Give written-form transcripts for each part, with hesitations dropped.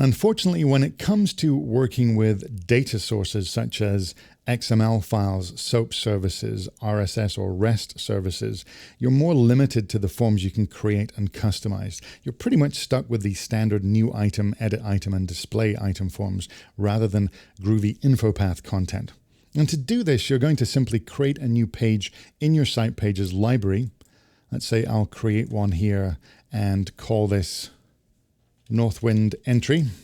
Unfortunately, when it comes to working with data sources such as XML files, SOAP services, RSS or REST services, you're more limited to the forms you can create and customize. You're pretty much stuck with the standard new item, edit item, and display item forms rather than groovy InfoPath content. And to do this, you're going to simply create a new page in your site pages library. Let's say I'll create one here and call this Northwind entry.aspx.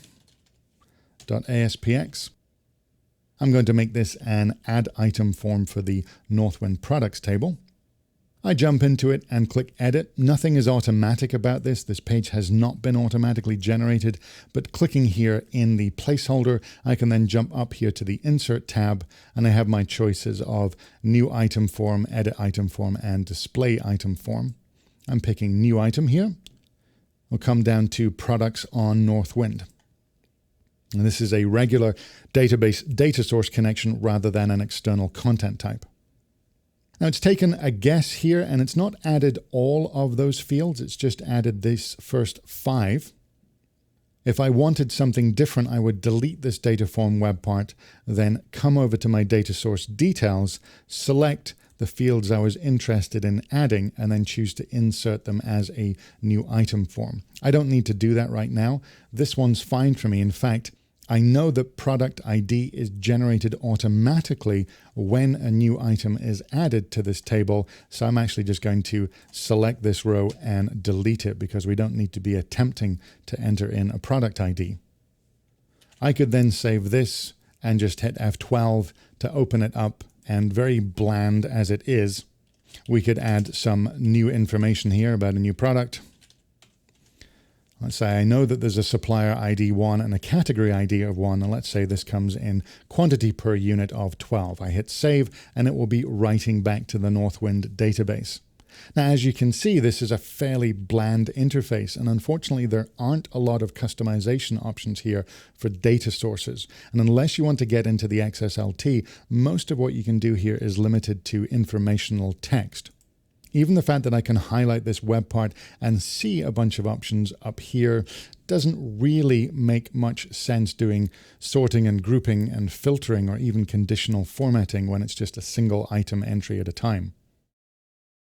I'm going to make this an add item form for the Northwind products table. I jump into it and click edit. Nothing is automatic about this. This page has not been automatically generated, but clicking here in the placeholder, I can then jump up here to the insert tab and I have my choices of new item form, edit item form, and display item form. I'm picking new item here. We'll come down to products on Northwind. And this is a regular database data source connection rather than an external content type. Now it's taken a guess here and it's not added all of those fields. It's just added these first 5. If I wanted something different, I would delete this data form web part, then come over to my data source details, select the fields I was interested in adding, and then choose to insert them as a new item form. I don't need to do that right now. This one's fine for me. In fact, I know that product ID is generated automatically when a new item is added to this table. So I'm actually just going to select this row and delete it because we don't need to be attempting to enter in a product ID. I could then save this and just hit F12 to open it up. And very bland as it is, we could add some new information here about a new product. Let's say I know that there's a supplier ID 1 and a category ID of 1, and let's say this comes in quantity per unit of 12. I hit save and it will be writing back to the Northwind database. Now, as you can see, this is a fairly bland interface, and unfortunately there aren't a lot of customization options here for data sources. And unless you want to get into the XSLT, most of what you can do here is limited to informational text. Even the fact that I can highlight this web part and see a bunch of options up here doesn't really make much sense doing sorting and grouping and filtering or even conditional formatting when it's just a single item entry at a time.